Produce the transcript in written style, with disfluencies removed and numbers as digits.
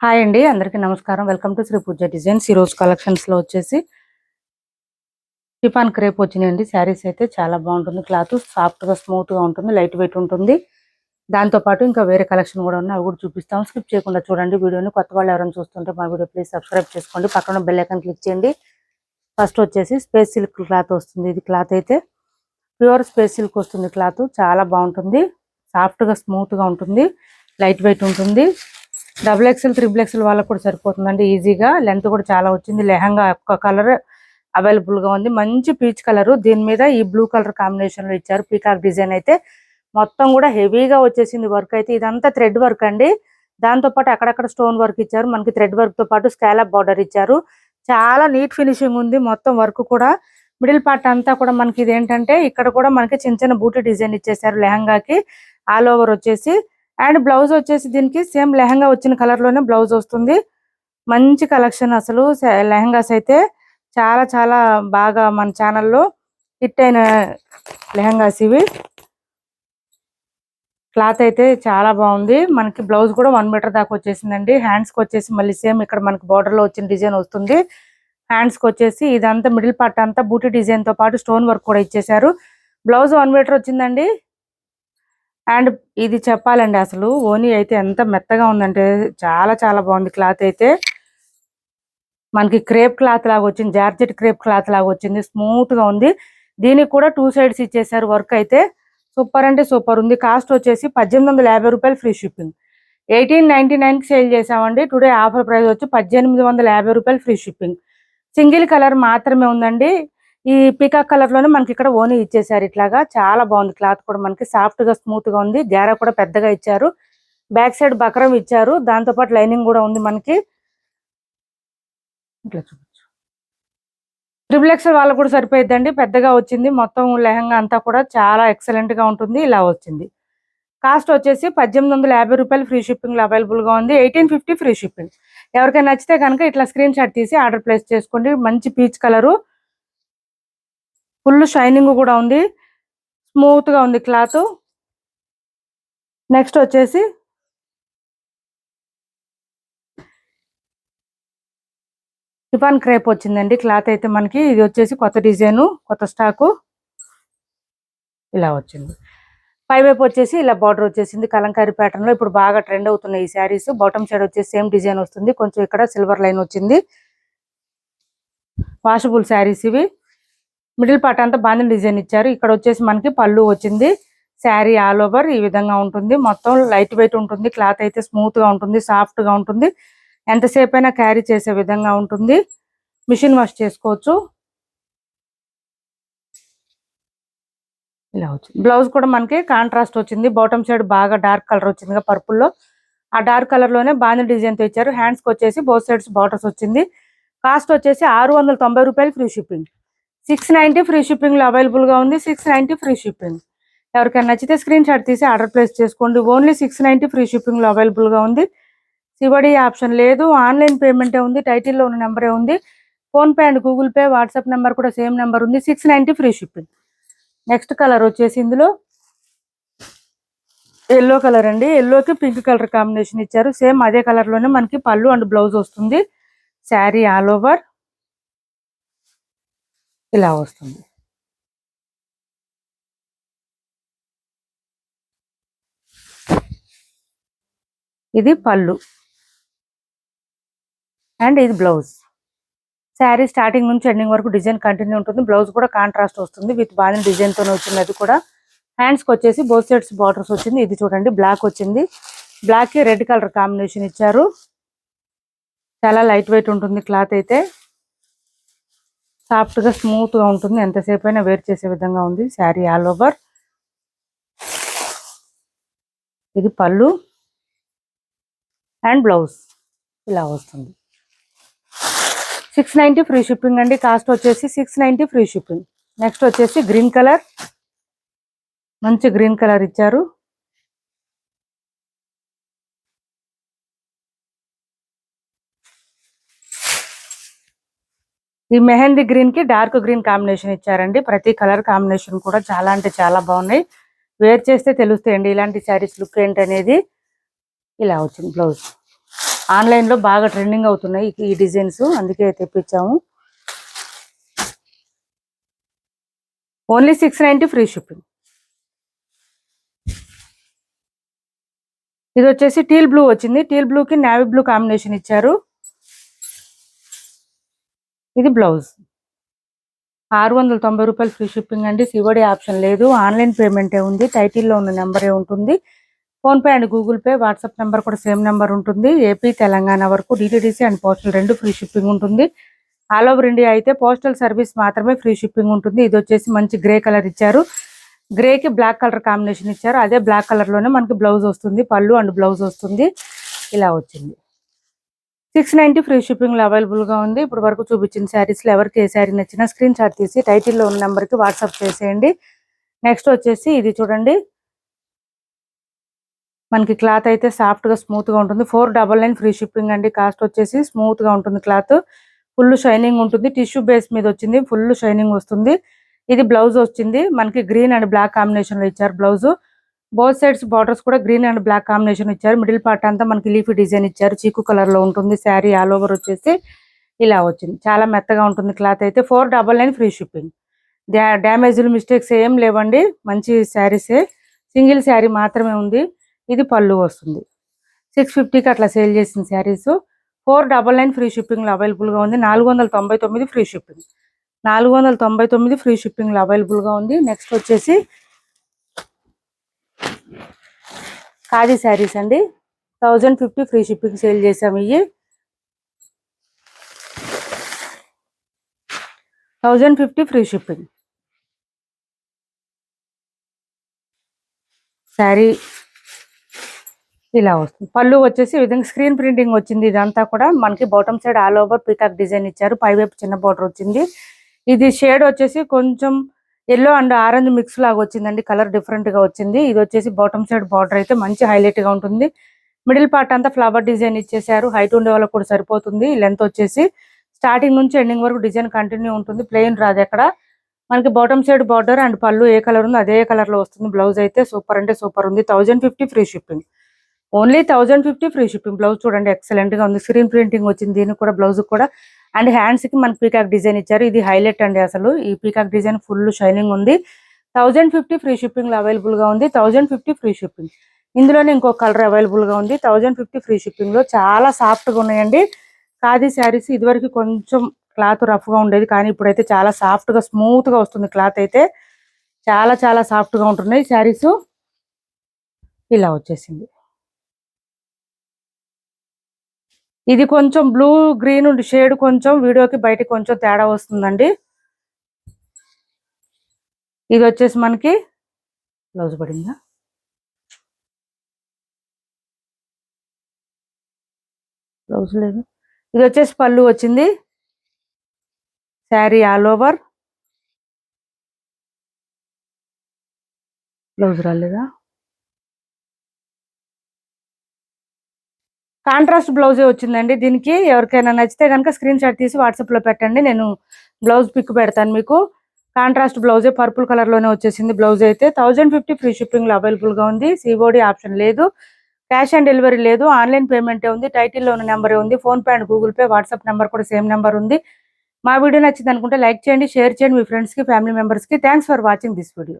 Hi అండి, అందరికీ నమస్కారం. Welcome to Sri Pooja designs. ఈరోజు కలెక్షన్స్లో వచ్చేసి షిఫాన్ క్రేప్ వచ్చినాయండి. శారీస్ అయితే చాలా బాగుంటుంది. క్లాత్ సాఫ్ట్గా స్మూత్గా ఉంటుంది, లైట్ వెయిట్ ఉంటుంది. దాంతోపాటు ఇంకా వేరే కలెక్షన్ కూడా ఉన్నాయి, అవి కూడా చూపిస్తాం. స్కిప్ చేయకుండా చూడండి వీడియోని. కొత్త వాళ్ళు ఎవరైనా చూస్తుంటే మా వీడియో ప్లీజ్ సబ్స్క్రైబ్ చేసుకోండి. పక్కన బెల్ ఐకాన్ క్లిక్ చేయండి. ఫస్ట్ వచ్చేసి స్పేస్ సిల్క్ క్లాత్ వస్తుంది. ఇది క్లాత్ అయితే ప్యూర్ స్పేస్ సిల్క్ వస్తుంది. క్లాత్ చాలా బాగుంటుంది, సాఫ్ట్గా స్మూత్గా ఉంటుంది, లైట్ వెయిట్ ఉంటుంది. XXL, XXL వాళ్ళకు కూడా సరిపోతుందండి ఈజీగా. లెంత్ కూడా చాలా వచ్చింది. లెహంగా ఒక్క కలర్ అవైలబుల్ గా ఉంది, మంచి పీచ్ కలర్. దీని మీద ఈ బ్లూ కలర్ కాంబినేషన్ లో ఇచ్చారు. పీకాక్ డిజైన్ అయితే మొత్తం కూడా హెవీగా వచ్చేసింది. వర్క్ అయితే ఇదంతా థ్రెడ్ వర్క్ అండి. దాంతో పాటు అక్కడక్కడ స్టోన్ వర్క్ ఇచ్చారు. మనకి థ్రెడ్ వర్క్ తో పాటు స్కాలప్ బార్డర్ ఇచ్చారు. చాలా నీట్ ఫినిషింగ్ ఉంది. మొత్తం వర్క్ కూడా మిడిల్ పార్ట్ అంతా కూడా మనకి ఇది ఏంటంటే ఇక్కడ కూడా మనకి చిన్న చిన్న బూటీ డిజైన్ ఇచ్చేసారు లెహంగాకి. ఆల్ ఓవర్ వచ్చేసి అండ్ బ్లౌజ్ వచ్చేసి దీనికి సేమ్ లెహంగా వచ్చిన కలర్ లోనే బ్లౌజ్ వస్తుంది. మంచి కలెక్షన్ అసలు. లెహంగాస్ అయితే చాలా చాలా బాగా మన ఛానల్లో హిట్ అయిన లెహంగాస్ ఇవి. క్లాత్ అయితే చాలా బాగుంది. మనకి బ్లౌజ్ కూడా 1 మీటర్ దాకా వచ్చేసిందండి. హ్యాండ్స్ కి వచ్చేసి మళ్ళీ సేమ్ ఇక్కడ మనకి బార్డర్ లో వచ్చిన డిజైన్ వస్తుంది. హ్యాండ్స్ కి వచ్చేసి ఇదంతా మిడిల్ పార్ట్ అంతా బూటీ డిజైన్ తో పాటు స్టోన్ వర్క్ కూడా ఇచ్చేసారు. బ్లౌజ్ 1 మీటర్ వచ్చిందండి. అండ్ ఇది చెప్పాలండి, అసలు ఓనీ అయితే ఎంత మెత్తగా ఉందంటే చాలా చాలా బాగుంది. క్లాత్ అయితే మనకి క్రేప్ క్లాత్ లాగా వచ్చింది, జార్జెట్ క్రేప్ క్లాత్ లాగా వచ్చింది, స్మూత్ గా ఉంది. దీనికి కూడా 2 సైడ్స్ ఇచ్చేసారు. వర్క్ అయితే సూపర్ అంటే సూపర్ ఉంది. కాస్ట్ వచ్చేసి 1850 రూపాయలు ఫ్రీ షిప్పింగ్. 1899 కి సేల్ చేసామండి. టుడే ఆఫర్ ప్రైస్ వచ్చి 1850 రూపాయలు ఫ్రీ షిప్పింగ్. సింగిల్ కలర్ మాత్రమే ఉందండి. ఈ పీకాక్ కలర్ లోనే మనకి ఇక్కడ ఓనీ ఇచ్చేసారు. ఇట్లాగా చాలా బాగుంది. క్లాత్ కూడా మనకి సాఫ్ట్ గా స్మూత్ గా ఉంది. గ్యారా కూడా పెద్దగా ఇచ్చారు. బ్యాక్ సైడ్ బక్రం ఇచ్చారు. దాంతో పాటు లైనింగ్ కూడా ఉంది మనకి. ఇట్లా చూడొచ్చు. XXL వాళ్ళకు కూడా సరిపోయిద్దండి, పెద్దగా వచ్చింది. మొత్తం లెహంగా అంతా కూడా చాలా ఎక్సలెంట్ గా ఉంటుంది. ఇలా వచ్చింది. కాస్ట్ వచ్చేసి 1850 రూపాయలు ఫ్రీ షిప్పింగ్ లో అవైలబుల్ గా ఉంది. 1850 ఫ్రీ షిప్పింగ్. ఎవరికైనా నచ్చితే కనుక ఇట్లా స్క్రీన్ షాట్ తీసి ఆర్డర్ ప్లేస్ చేసుకోండి. మంచి పీచ్ కలరు, ఫుల్ షైనింగ్ కూడా ఉంది, స్మూత్ గా ఉంది క్లాత్. నెక్స్ట్ వచ్చేసి షిఫాన్ క్రేప్ వచ్చిందండి. క్లాత్ అయితే మనకి ఇది వచ్చేసి కొత్త డిజైన్, కొత్త స్టాకు. ఇలా వచ్చింది. పైవైపు వచ్చేసి ఇలా బార్డర్ వచ్చేసింది కలంకారీ ప్యాటర్న్ లో. ఇప్పుడు బాగా ట్రెండ్ అవుతున్నాయి ఈ శారీస్. బాటమ్ సైడ్ వచ్చేసి సేమ్ డిజైన్ వస్తుంది. కొంచెం ఇక్కడ సిల్వర్ లైన్ వచ్చింది. వాషబుల్ శారీస్ ఇవి. మిడిల్ పార్ట్ అంతా బాందిని డిజైన్ ఇచ్చారు. ఇక్కడ వచ్చేసి మనకి పళ్ళు వచ్చింది. శారీ ఆల్ ఓవర్ ఈ విధంగా ఉంటుంది. మొత్తం లైట్ వెయిట్ ఉంటుంది. క్లాత్ అయితే స్మూత్ గా ఉంటుంది, సాఫ్ట్ గా ఉంటుంది. ఎంతసేపు అయినా క్యారీ చేసే విధంగా ఉంటుంది. మిషన్ వాష్ చేసుకోవచ్చు. ఇలా వచ్చింది. బ్లౌజ్ కూడా మనకి కాంట్రాస్ట్ వచ్చింది. బాటమ్ సైడ్ బాగా డార్క్ కలర్ వచ్చింది పర్పుల్ లో. ఆ డార్క్ కలర్ లోనే బాందిని డిజైన్ తో ఇచ్చారు. హ్యాండ్స్ కి వచ్చేసి బోత్ సైడ్స్ బార్డర్స్ వచ్చింది. కాస్ట్ వచ్చేసి 690 రూపాయలు ఫ్రీ షిప్పింగ్. 690 ఫ్రీ షిప్పింగ్ లో అవైలబుల్ గా ఉంది. 690 ఫ్రీ షిప్పింగ్. ఎవరికైనా నచ్చితే స్క్రీన్ షాట్ తీసి ఆర్డర్ ప్లేస్ చేసుకోండి. ఓన్లీ 690 ఫ్రీ షిప్పింగ్ లో అవైలబుల్ గా ఉంది. సివడి ఆప్షన్ లేదు, ఆన్లైన్ పేమెంటే ఉంది. టైటిల్లో ఉన్న నెంబరే ఉంది. Phone pay and Google pay, WhatsApp number కూడా సేమ్ నెంబర్ ఉంది. 690 ఫ్రీ షిప్పింగ్. నెక్స్ట్ కలర్ వచ్చేసి ఇందులో ఎల్లో కలర్ అండి. ఎల్లోకి పింక్ కలర్ కాంబినేషన్ ఇచ్చారు. సేమ్ అదే కలర్ లోనే మనకి పళ్ళు అండ్ బ్లౌజ్ వస్తుంది. శారీ ఆల్ ఓవర్ ఇలా వస్తుంది. ఇది పళ్ళు అండ్ ఇది బ్లౌజ్. శారీ స్టార్టింగ్ నుంచి ఎండింగ్ వరకు డిజైన్ కంటిన్యూ ఉంటుంది. బ్లౌజ్ కూడా కాంట్రాస్ట్ వస్తుంది విత్ బాగా డిజైన్ తోనే వచ్చింది. అది కూడా హ్యాండ్స్ కి వచ్చేసి బోత్ సైడ్స్ బార్డర్స్ వచ్చింది. ఇది చూడండి బ్లాక్ వచ్చింది. బ్లాక్ కి రెడ్ కలర్ కాంబినేషన్ ఇచ్చారు. చాలా లైట్ వెయిట్ ఉంటుంది. క్లాత్ అయితే సాఫ్ట్ గా స్మూత్ గా ఉంటుంది. ఎంతసేపు అయినా వేర్ చేసే విధంగా ఉంది. Sari all over. ఇది పళ్ళు అండ్ బ్లౌజ్ ఇలా వస్తుంది. 690 ఫ్రీ షిప్పింగ్ అండి. కాస్ట్ వచ్చేసి 690 ఫ్రీ షిప్పింగ్. నెక్స్ట్ వచ్చేసి గ్రీన్ కలర్, మంచి గ్రీన్ కలర్ ఇచ్చారు. ఈ మెహందీ గ్రీన్ కి డార్క్ గ్రీన్ కాంబినేషన్ ఇచ్చారండి. ప్రతి కలర్ కాంబినేషన్ కూడా చాలా అంటే చాలా బాగున్నాయి. వేర్ చేస్తే తెలుస్తాయండి ఇలాంటి శారీస్ లుక్ ఏంటి అనేది. ఇలా వచ్చింది బ్లౌజ్. ఆన్లైన్లో బాగా ట్రెండింగ్ అవుతున్నాయి ఈ డిజైన్స్, అందుకే తెప్పించాము. Only 690 free shipping. ఇది వచ్చేసి టీల్ బ్లూ వచ్చింది. టీల్ బ్లూకి నేవీ బ్లూ కాంబినేషన్ ఇచ్చారు. ఇది బ్లౌజ్. 690 రూపాయలు ఫ్రీ షిప్పింగ్ అండి. సివడి ఆప్షన్ లేదు, ఆన్లైన్ పేమెంటే ఉంది. టైటిల్లో ఉన్న నెంబరే ఉంటుంది. PhonePe and Google pay, WhatsApp number కూడా సేమ్ నెంబర్ ఉంటుంది. ఏపీ తెలంగాణ వరకు DTDC and postal 2 free shipping ఉంటుంది. ఆల్ ఓవర్ ఇండియా అయితే పోస్టల్ సర్వీస్ మాత్రమే ఫ్రీ షిప్పింగ్ ఉంటుంది. ఇది వచ్చేసి మంచి గ్రే కలర్ ఇచ్చారు. గ్రేకి బ్లాక్ కలర్ కాంబినేషన్ ఇచ్చారు. అదే బ్లాక్ కలర్లోనే మనకి బ్లౌజ్ వస్తుంది, పళ్ళు అండ్ బ్లౌజ్ వస్తుంది. ఇలా వచ్చింది. 690 ఫ్రీ షిప్పింగ్లో అవైలబుల్గా ఉంది. ఇప్పుడు వరకు చూపించిన శారీస్లో ఎవరికి ఏ శారీ నచ్చినా స్క్రీన్ షాట్ తీసి టైటిల్లో ఉన్న నెంబర్కి వాట్సాప్ చేసేయండి. నెక్స్ట్ వచ్చేసి ఇది చూడండి, మనకి క్లాత్ అయితే సాఫ్ట్గా స్మూత్గా ఉంటుంది. 499 ఫ్రీ షిప్పింగ్ అండి. కాస్ట్ వచ్చేసి స్మూత్గా ఉంటుంది క్లాత్, ఫుల్ షైనింగ్ ఉంటుంది. టిష్యూ బేస్ మీద వచ్చింది, ఫుల్ షైనింగ్ వస్తుంది. ఇది బ్లౌజ్ వచ్చింది, మనకి గ్రీన్ అండ్ బ్లాక్ కాంబినేషన్లో ఇచ్చారు బ్లౌజ్. బోత్ సైడ్స్ బార్డర్స్ కూడా గ్రీన్ అండ్ బ్లాక్ కాంబినేషన్ ఇచ్చారు. మిడిల్ పార్ట్ అంతా మనకి లీఫీ డిజైన్ ఇచ్చారు, చీకు కలర్లో ఉంటుంది. శారీ ఆల్ ఓవర్ వచ్చేసి ఇలా వచ్చింది. చాలా మెత్తగా ఉంటుంది క్లాత్ అయితే. 499 ఫ్రీ షిప్పింగ్. డ్యామేజ్లు మిస్టేక్స్ ఏం లేవండి, మంచి శారీసే. సింగిల్ శారీ మాత్రమే ఉంది. ఇది పళ్ళు వస్తుంది. 650కి అట్లా సేల్ చేసిన శారీస్. 499 ఫ్రీ షిప్పింగ్లో అవైలబుల్గా ఉంది. 499 ఫ్రీ షిప్పింగ్. 499 ఫ్రీ షిప్పింగ్లో అవైలబుల్గా ఉంది. నెక్స్ట్ వచ్చేసి ఖాదీ శారీస్ అండి. 1050 ఫ్రీ షిప్పింగ్ సేల్ చేసాము. ఇవి 1050 ఫ్రీ షిప్పింగ్. శారీ ఇలా వస్తుంది. పళ్ళు వచ్చేసి ఈ విధంగా స్క్రీన్ ప్రింటింగ్ వచ్చింది. ఇదంతా కూడా మనకి bottom side all over peacock design ఇచ్చారు. పైవైపు చిన్న బార్డర్ వచ్చింది. ఇది షేడ్ వచ్చేసి కొంచెం ఎల్లో అండ్ ఆరెంజ్ మిక్స్ లాగా వచ్చిందండి, కలర్ డిఫరెంట్ గా వచ్చింది. ఇది వచ్చేసి బాటమ్ సైడ్ బార్డర్ అయితే మంచి హైలైట్ గా ఉంటుంది. మిడిల్ పార్ట్ అంతా ఫ్లవర్ డిజైన్ ఇచ్చేసారు. హైట్ ఉండే వాళ్ళకి కూడా సరిపోతుంది. లెంత్ వచ్చేసి స్టార్టింగ్ నుంచి ఎండింగ్ వరకు డిజైన్ కంటిన్యూ ఉంటుంది, ప్లెయిన్ రాదు ఎక్కడ. మనకి బాటమ్ సైడ్ బార్డర్ అండ్ పళ్ళు ఏ కలర్ ఉందో అదే కలర్ లో వస్తుంది. బ్లౌజ్ అయితే సూపర్ అంటే సూపర్ ఉంది. 1050 free shipping. Only 1050 free shipping. Blouse చూడండి ఎక్సలెంట్ గా ఉంది, స్క్రీన్ ప్రింటింగ్ వచ్చింది దీనికి కూడా, బ్లౌజ్ కూడా. అండ్ హ్యాండ్స్ కి మనకి పీకాక్ డిజైన్ ఇచ్చారు. ఇది హైలైట్ అండి, అసలు ఈ పీకాక్ డిజైన్ ఫుల్ షైనింగ్ ఉంది. 1050 ఫ్రీ షిప్పింగ్ లో అవైలబుల్ గా ఉంది. 1050 ఫ్రీ షిప్పింగ్. ఇందులోనే ఇంకో కలర్ అవైలబుల్ గా ఉంది. 1050 ఫ్రీ షిప్పింగ్ లో చాలా సాఫ్ట్ గా ఉన్నాయండి ఖాదీ శారీస్. ఇదివరకు కొంచెం క్లాత్ రఫ్ గా ఉండేది, కానీ ఇప్పుడైతే చాలా సాఫ్ట్ గా స్మూత్ గా వస్తుంది క్లాత్ అయితే. చాలా చాలా సాఫ్ట్ గా ఉంటున్నాయి శారీస్. ఇలా వచ్చేసింది. ఇది కొంచెం బ్లూ గ్రీన్ షేడ్ కొంచెం వీడియోకి బయటకి కొంచెం తేడా వస్తుందండి. ఇది వచ్చేసి మనకి బ్లౌజ్ పడిందా, బ్లౌజ్ లేదు. ఇది వచ్చేసి పళ్ళు వచ్చింది. Sari all over. బ్లౌజ్ రాలేదా, కాంట్రాస్ట్ బ్లౌజే వచ్చిందండి దీనికి. ఎవరికైనా నచ్చితే కనుక స్క్రీన్ షాట్ తీసి వాట్సాప్ లో పెట్టండి, నేను బ్లౌజ్ పిక్ పెడతాను మీకు. కాంట్రాస్ట్ బ్లౌజే పర్పుల్ కలర్ లోనే వచ్చేసింది బ్లౌజ్ అయితే. 1050 ఫ్రీ షిప్పింగ్ లో అవైలబుల్ గా ఉంది. సిఓడి ఆప్షన్ లేదు, క్యాష్ ఆన్ డెలివరీ లేదు, ఆన్లైన్ పేమెంటే ఉంది. టైటిల్లో ఉన్న నెంబరే ఉంది. Phone pay and Google pay, WhatsApp number కూడా సేమ్ నెంబర్ ఉంది. మా వీడియో నచ్చింది అనుకుంటే లైక్ చేయండి, షేర్ చేయండి మీ ఫ్రెండ్స్ కి, ఫ్యామిలీ మెంబర్స్ కి. Thanks for watching this video.